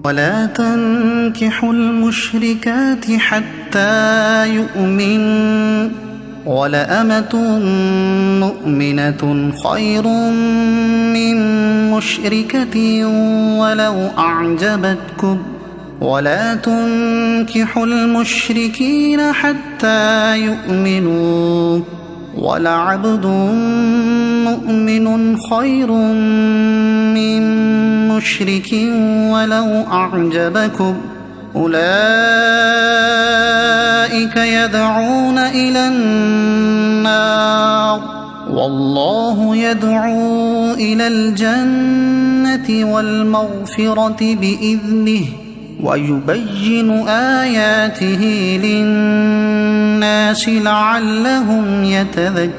ولا تنكحوا المشركات حتى يؤمن ولأمة مؤمنة خير من مشركة ولو أعجبتكم ولا تنكحوا المشركين حتى يؤمنوا ولعبد مؤمن خير من مشرك ولو أعجبكم أولئك يدعون إلى النار والله يدعو إلى الجنة والمغفرة بإذنه ويبين آياته للناس لعلهم يتذكرون۔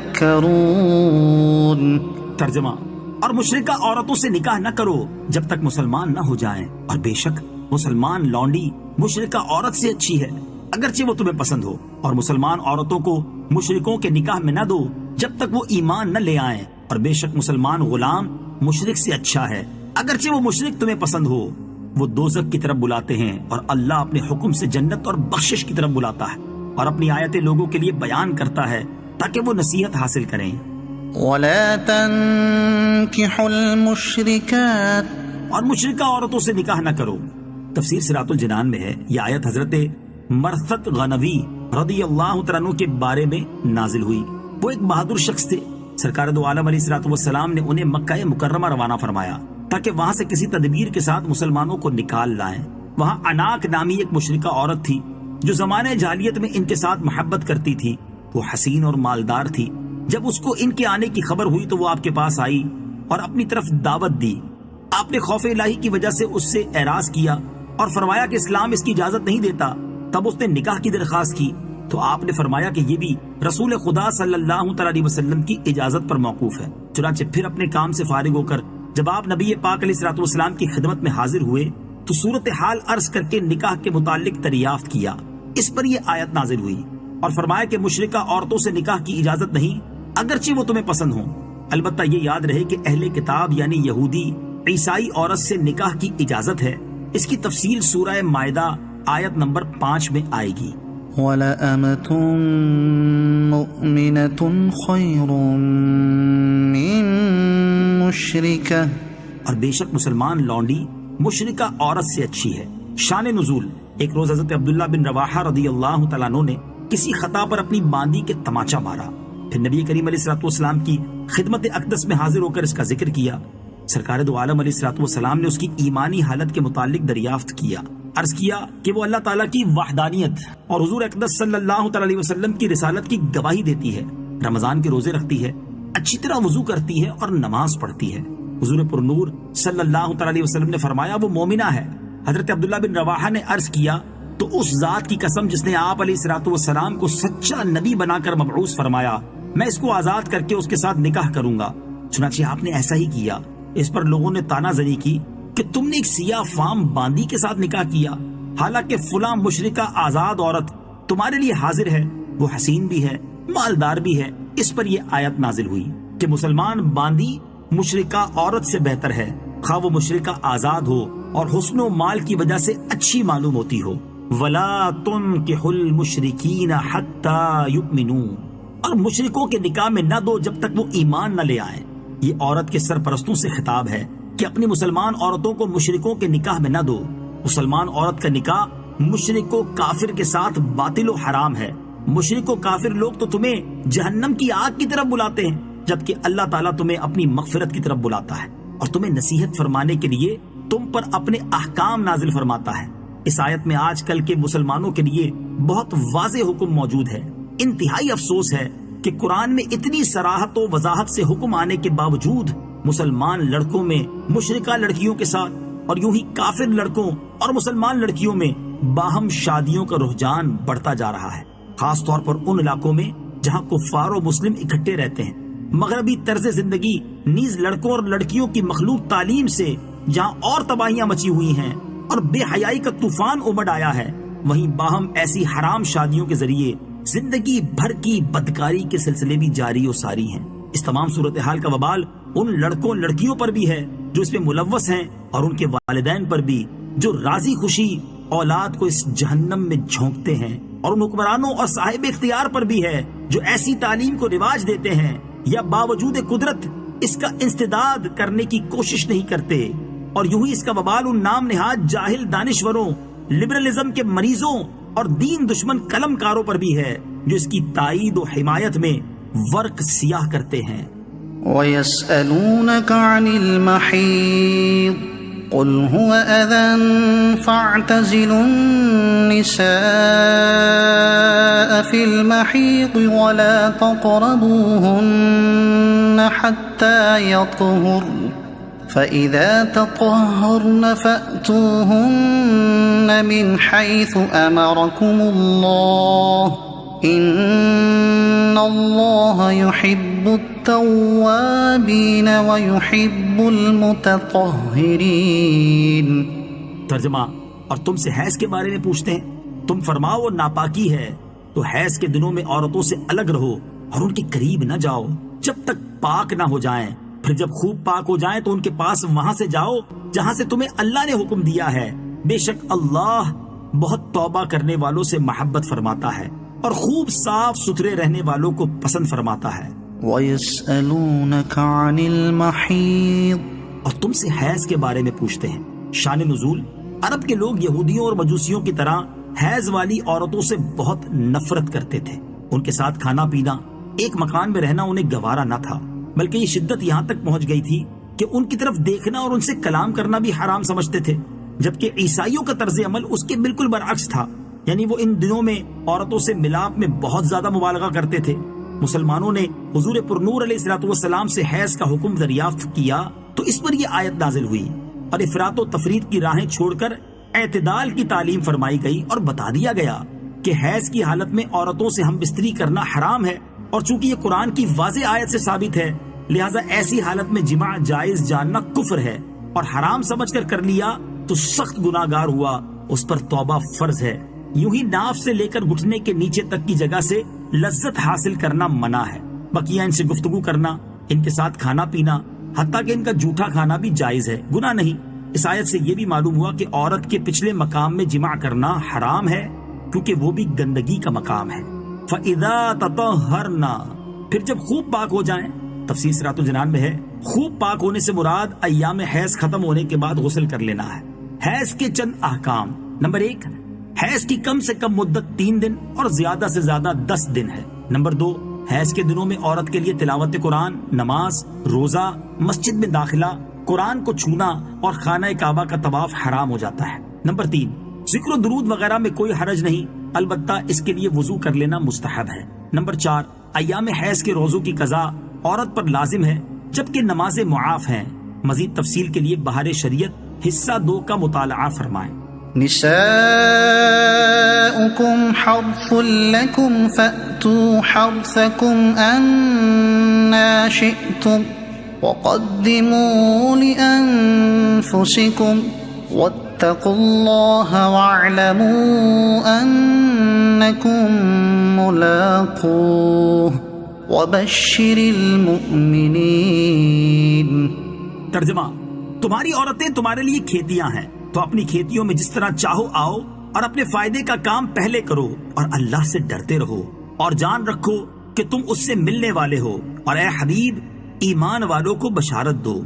ترجمہ، اور مشرکہ عورتوں سے نکاح نہ کرو جب تک مسلمان نہ ہو جائیں، اور بے شک مسلمان لونڈی مشرکہ عورت سے اچھی ہے اگرچہ وہ تمہیں پسند ہو، اور مسلمان عورتوں کو مشرکوں کے نکاح میں نہ دو جب تک وہ ایمان نہ لے آئیں، اور بے شک مسلمان غلام مشرک سے اچھا ہے اگرچہ وہ مشرک تمہیں پسند ہو۔ وہ دوزخ کی طرف بلاتے ہیں اور اللہ اپنے حکم سے جنت اور بخشش کی طرف بلاتا ہے، اور اپنی آیتیں لوگوں کے لیے بیان کرتا ہے تاکہ وہ نصیحت حاصل کریں۔ ولا تنكحوا المشركات، اور مشرکہ عورتوں سے نکاح نہ کرو۔ تفسیر صراط الجنان میں ہے، یہ آیت حضرت مرثد غنوی رضی اللہ تعالیٰ عنہ کے بارے میں نازل ہوئی۔ وہ ایک بہادر شخص تھے، سرکار دو عالم علیہ الصلوۃ والسلام نے انہیں مکہ مکرمہ روانہ فرمایا تاکہ وہاں سے کسی تدبیر کے ساتھ مسلمانوں کو نکال لائیں۔ وہاں عناق نامی ایک مشرکہ عورت تھی جو زمانے جاہلیت میں ان کے ساتھ محبت کرتی تھی۔ وہ حسین اور مالدار تھی۔ جب اس کو ان کے آنے کی خبر ہوئی تو وہ آپ کے پاس آئی اور اپنی طرف دعوت دی۔ آپ نے خوف الہی کی وجہ سے اس سے اعراض کیا اور فرمایا کہ اسلام اس کی اجازت نہیں دیتا۔ تب اس نے نکاح کی درخواست کی تو آپ نے فرمایا کہ یہ بھی رسول خدا صلی اللہ علیہ وسلم کی اجازت پر موقوف ہے۔ چنانچہ پھر اپنے کام سے فارغ ہو کر جب آپ نبی پاک علیہ الصلوۃ والسلام کی خدمت میں حاضر ہوئے تو صورتحال عرض کر کے نکاح کے متعلق دریافت کیا۔ اس پر یہ آیت نازل ہوئی اور فرمایا کہ مشرکہ عورتوں سے نکاح کی اجازت نہیں اگرچہ وہ تمہیں پسند ہوں، البتہ یہ یاد رہے کہ اہل کتاب یعنی یہودی عیسائی عورت سے نکاح کی اجازت ہے۔ اس کی تفصیل سورہ مائدہ آیت نمبر 5 میں آئے گی۔ وَلَأَمَةٌ مُؤْمِنَةٌ خَيْرٌ مِّن مُشْرِكَةٍ، اور بے شک مسلمان لونڈی مشرکہ عورت سے اچھی ہے۔ شان نزول، ایک روز حضرت عبداللہ بن رواحہ رضی اللہ تعالیٰ عنہ نے کسی خطا پر اپنی باندی کے تماچا مارا، پھر نبی کریم علیہ الصلوۃ والسلام کی خدمت اقدس میں حاضر ہو کر اس کا ذکر کیا۔ سرکار دو عالم علیہ الصلوۃ والسلام نے اس کی ایمانی حالت کے متعلق دریافت کیا، عرض کیا کہ وہ اللہ تعالیٰ کی وحدانیت اور حضور اقدس صلی اللہ علیہ وسلم کی رسالت کی گواہی دیتی ہے، رمضان کے روزے رکھتی ہے، اچھی طرح وضو کرتی ہے اور نماز پڑھتی ہے۔ حضور پر نور صلی اللہ علیہ وسلم نے فرمایا وہ مومنہ ہے۔ حضرت عبداللہ بن رواحہ نے عرض کیا تو اس ذات کی قسم جس نے آپ علیہ الصلوۃ والسلام کو سچا نبی بنا کر مبعوث فرمایا، میں اس کو آزاد کر کے اس کے ساتھ نکاح کروں گا۔ چنانچہ آپ نے ایسا ہی کیا۔ اس پر لوگوں نے تانا زنی کی کہ تم نے ایک سیاہ فام باندی کے ساتھ نکاح کیا، حالانکہ فلاں مشرکہ آزاد عورت تمہارے لیے حاضر ہے، وہ حسین بھی ہے، مالدار بھی ہے۔ اس پر یہ آیت نازل ہوئی کہ مسلمان باندی مشرکہ عورت سے بہتر ہے، خواہ وہ مشرکہ آزاد ہو اور حسن و مال کی وجہ سے اچھی معلوم ہوتی ہو۔ وَلَا تُنْكِحُوا الْمُشْرِكِينَ حَتَّى يُؤْمِنُوا، اور مشرکوں کے نکاح میں نہ دو جب تک وہ ایمان نہ لے آئیں۔ یہ عورت کے سرپرستوں سے خطاب ہے کہ اپنی مسلمان عورتوں کو مشرکوں کے نکاح میں نہ دو۔ مسلمان عورت کا نکاح مشرک و کافر کے ساتھ باطل و حرام ہے۔ مشرک و کافر لوگ تو تمہیں جہنم کی آگ کی طرف بلاتے ہیں، جبکہ اللہ تعالیٰ تمہیں اپنی مغفرت کی طرف بلاتا ہے اور تمہیں نصیحت فرمانے کے لیے تم پر اپنے احکام نازل فرماتا ہے۔ اس آیت میں آج کل کے مسلمانوں کے لیے بہت واضح حکم موجود ہے۔ انتہائی افسوس ہے کہ قرآن میں اتنی صراحت و وضاحت سے حکم آنے کے باوجود مسلمان لڑکوں میں مشرکہ لڑکیوں کے ساتھ اور یوں ہی کافر لڑکوں اور مسلمان لڑکیوں میں باہم شادیوں کا رجحان بڑھتا جا رہا ہے، خاص طور پر ان علاقوں میں جہاں کفار و مسلم اکٹھے رہتے ہیں۔ مغربی طرز زندگی نیز لڑکوں اور لڑکیوں کی مخلوط تعلیم سے جہاں اور تباہیاں مچی ہوئی ہیں اور بے حیائی کا طوفان امڑ آیا ہے، وہیں باہم ایسی حرام شادیوں کے ذریعے زندگی بھر کی بدکاری کے سلسلے بھی جاری و ساری ہیں۔ اس تمام صورتحال کا وبال ان لڑکوں لڑکیوں پر بھی ہے جو اس میں ملوث ہیں اور ان کے والدین پر بھی، جو راضی خوشی اولاد کو اس جہنم میں جھونکتے ہیں، اور ان حکمرانوں اور صاحب اختیار پر بھی ہے جو ایسی تعلیم کو رواج دیتے ہیں یا باوجود قدرت اس کا انسداد کرنے کی کوشش نہیں کرتے، اور یوں ہی اس کا وبال ان نام نہاد جاہل دانشوروں، لبرلزم کے مریضوں اور دین دشمن قلم کاروں پر بھی ہے جو اس کی تائید و حمایت میں ورق سیاہ کرتے ہیں۔ وَيَسْأَلُونَكَ عَنِ الْمَحِيضِ قُلْ هُوَ أَذًى فَاعْتَزِلُوا النِّسَاءَ فِي الْمَحِيضِ وَلَا تَقْرَبُوهُنَّ حَتَّى يَطْهُرْنَ فَإِذَا تَطَهَّرْنَ فَأْتُوهُنَّ مِنْ حَيْثُ أَمَرَكُمُ اللَّهُ إِنَّ اللَّهَ يُحِبُّ التَّوَّابِينَ وَيُحِبُّ الْمُتَطَهِّرِينَ۔ ترجمہ، اور تم سے حیض کے بارے میں پوچھتے ہیں، تم فرماؤ وہ ناپاکی ہے، تو حیض کے دنوں میں عورتوں سے الگ رہو اور ان کے قریب نہ جاؤ جب تک پاک نہ ہو جائیں، پھر جب خوب پاک ہو جائیں تو ان کے پاس وہاں سے جاؤ جہاں سے تمہیں اللہ نے حکم دیا ہے، بے شک اللہ بہت توبہ کرنے والوں سے محبت فرماتا ہے اور خوب صاف ستھرے رہنے والوں کو پسند فرماتا ہے۔ وَيَسْأَلُونَكَ عَنِ الْمَحِيضِ اور تم سے حیض کے بارے میں پوچھتے ہیں۔ شان نزول، عرب کے لوگ یہودیوں اور مجوسیوں کی طرح حیض والی عورتوں سے بہت نفرت کرتے تھے۔ ان کے ساتھ کھانا پینا، ایک مکان میں رہنا انہیں گوارا نہ تھا، بلکہ یہ شدت یہاں تک پہنچ گئی تھی کہ ان کی طرف دیکھنا اور ان سے کلام کرنا بھی حرام سمجھتے تھے، جبکہ عیسائیوں کا طرز عمل اس کے بالکل برعکس تھا، یعنی وہ ان دنوں میں عورتوں سے ملاپ میں بہت زیادہ مبالغہ کرتے تھے۔ مسلمانوں نے حضور پرنور علیہ السلام سے حیض کا حکم دریافت کیا تو اس پر یہ آیت نازل ہوئی اور افراط و تفریط کی راہیں چھوڑ کر اعتدال کی تعلیم فرمائی گئی اور بتا دیا گیا کہ حیض کی حالت میں عورتوں سے ہم بستری کرنا حرام ہے، اور چونکہ یہ قرآن کی واضح آیت سے ثابت ہے لہٰذا ایسی حالت میں جماع جائز جاننا کفر ہے، اور حرام سمجھ کر لیا تو سخت گناہگار ہوا، اس پر توبہ فرض ہے۔ یوں ہی ناف سے لے کر گھٹنے کے نیچے تک کی جگہ سے لذت حاصل کرنا منع ہے، بقیہ ان سے گفتگو کرنا، ان کے ساتھ کھانا پینا، حتیٰ کہ ان کا جھوٹا کھانا بھی جائز ہے، گناہ نہیں۔ اس آیت سے یہ بھی معلوم ہوا کہ عورت کے پچھلے مقام میں جماع کرنا حرام ہے، کیونکہ وہ بھی گندگی کا مقام ہے۔ فَإِذَا تَطَهَّرْنَ، پھر جب خوب پاک ہو جائیں۔ تفسیر صراط الجنان میں ہے خوب پاک ہونے سے مراد ایام حیض ختم ہونے کے بعد غسل کر لینا ہے۔ حیض کے چند احکام۔ نمبر 1، حیض کی کم سے کم مدت 3 دن اور زیادہ سے زیادہ 10 دن ہے۔ نمبر 2، حیض کے دنوں میں عورت کے لیے تلاوت قرآن، نماز، روزہ، مسجد میں داخلہ، قرآن کو چھونا اور خانہ کعبہ کا طواف حرام ہو جاتا ہے۔ نمبر 3، ذکر و درود وغیرہ میں کوئی حرج نہیں، البتہ اس کے لیے وضو کر لینا مستحب ہے۔ نمبر 4، ایام حیض کے روزوں کی قضا عورت پر لازم ہے، جبکہ نمازیں معاف ہیں۔ مزید تفصیل کے لیے بہار شریعت حصہ 2 کا مطالعہ فرمائیں۔ نساؤكم حرث لكم فأتوا حرثكم أنا شئتم وقدموا لأنفسكم واتقوا الله واعلموا أنكم ملاقوه وبشر المؤمنين۔ ترجمہ، تمہاری عورتیں تمہارے لیے کھیتیاں ہیں، تو اپنی کھیتیوں میں جس طرح چاہو آؤ اور اپنے فائدے کا کام پہلے کرو اور اللہ سے ڈرتے رہو اور جان رکھو کہ تم اس سے ملنے والے ہو، اور اے حبیب ایمان والوں کو بشارت دو۔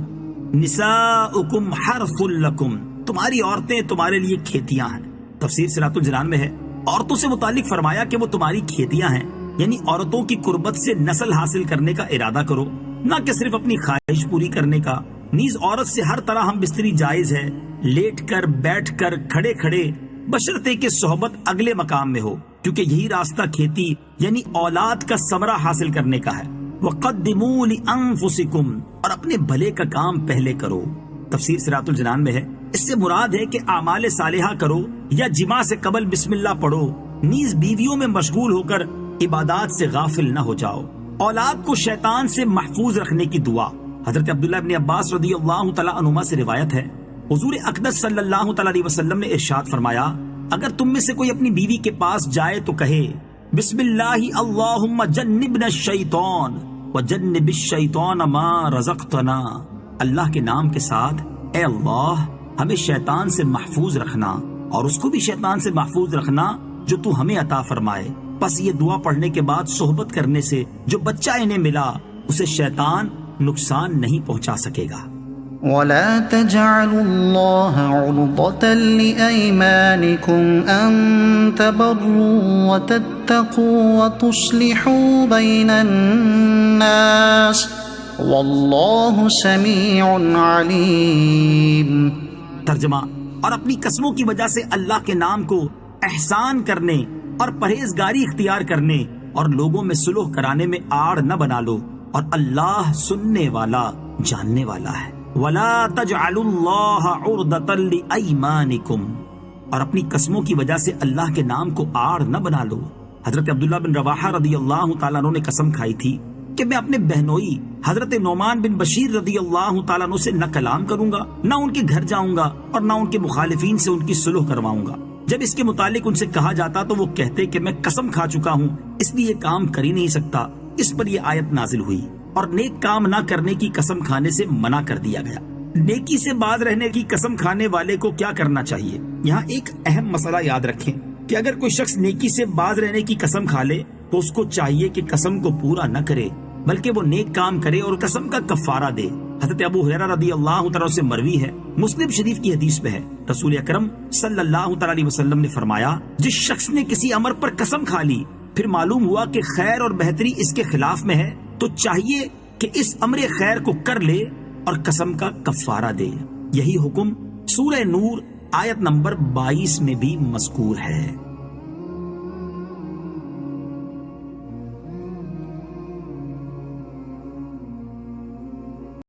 نساؤکم حرث لکم، تمہاری عورتیں تمہارے لیے کھیتیاں ہیں۔ تفسیر صراط الجنان میں ہے عورتوں سے متعلق فرمایا کہ وہ تمہاری کھیتیاں ہیں، یعنی عورتوں کی قربت سے نسل حاصل کرنے کا ارادہ کرو، نہ کہ صرف اپنی خواہش پوری کرنے کا۔ نیز عورت سے ہر طرح ہم بستری جائز ہے، لیٹ کر، بیٹھ کر، کھڑے کھڑے، بشرطے کہ صحبت اگلے مقام میں ہو، کیونکہ یہی راستہ کھیتی یعنی اولاد کا ثمرہ حاصل کرنے کا ہے۔ وَقَدِّمُوا لِأَنفُسِكُمْ، اور اپنے بھلے کا کام پہلے کرو۔ تفسیر صراط الجنان میں ہے اس سے مراد ہے کہ اعمال صالحہ کرو یا جماع سے قبل بسم اللہ پڑھو، نیز بیویوں میں مشغول ہو کر عبادات سے غافل نہ ہو جاؤ۔ اولاد کو شیطان سے محفوظ رکھنے کی دعا۔ حضرت عبداللہ ابن عباس رضی اللہ تعالیٰ عنہما سے روایت ہے حضور اقدس صلی اللہ تعالیٰ علیہ وسلم نے ارشاد فرمایا، اگر تم میں سے کوئی اپنی بیوی کے پاس جائے تو کہے بسم اللہ اللہم جنبنا الشیطان وجنب الشیطان ما رزقتنا، اللہ کے نام کے ساتھ اے اللہ ہمیں شیطان سے محفوظ رکھنا اور اس کو بھی شیطان سے محفوظ رکھنا جو تو ہمیں عطا فرمائے. پس یہ دعا پڑھنے کے بعد صحبت کرنے سے جو بچہ انہیں ملا اسے شیطان نقصان نہیں پہنچا سکے گا. ولا تجعلوا الله عرضة لأيمانكم أن تبروا وتتقوا وتصلحوا بين الناس والله سميع عليم. ترجمہ: اور اپنی قسموں کی وجہ سے اللہ کے نام کو احسان کرنے اور پرہیزگاری اختیار کرنے اور لوگوں میں صلح کرانے میں آڑ نہ بنا لو، اور اللہ سننے والا جاننے والا ہے. وَلَا تَجْعَلُوا اللَّهَ عُرْضَةً لِأَيْمَانِكُمْ، اور اپنی قسموں کی وجہ سے اللہ کے نام کو آڑ نہ بنا لو. حضرت عبداللہ بن رواحہ رضی اللہ تعالیٰ عنہ نے قسم کھائی تھی کہ میں اپنے بہنوئی حضرت نعمان بن بشیر رضی اللہ تعالیٰ عنہ سے نہ کلام کروں گا، نہ ان کے گھر جاؤں گا، اور نہ ان کے مخالفین سے ان کی صلح کرواؤں گا. جب اس کے متعلق ان سے کہا جاتا تو وہ کہتے کہ میں قسم کھا چکا ہوں، اس لیے یہ کام کر ہی نہیں سکتا. اس پر یہ آیت نازل ہوئی اور نیک کام نہ کرنے کی قسم کھانے سے منع کر دیا گیا. نیکی سے باز رہنے کی قسم کھانے والے کو کیا کرنا چاہیے؟ یہاں ایک اہم مسئلہ یاد رکھیں کہ اگر کوئی شخص نیکی سے باز رہنے کی قسم کھا لے تو اس کو چاہیے کہ قسم کو پورا نہ کرے بلکہ وہ نیک کام کرے اور قسم کا کفارہ دے. حضرت ابو ہریرہ رضی اللہ تعالیٰ سے مروی ہے، مسلم شریف کی حدیث میں ہے، رسول اکرم صلی اللہ تعالیٰ علیہ وسلم نے فرمایا، جس شخص نے کسی امر پر قسم کھا لی پھر معلوم ہوا کہ خیر اور بہتری اس کے خلاف میں ہے تو چاہیے کہ اس امر خیر کو کر لے اور قسم کا کفارہ دے. یہی حکم سورہ نور آیت نمبر 22 میں بھی مذکور ہے.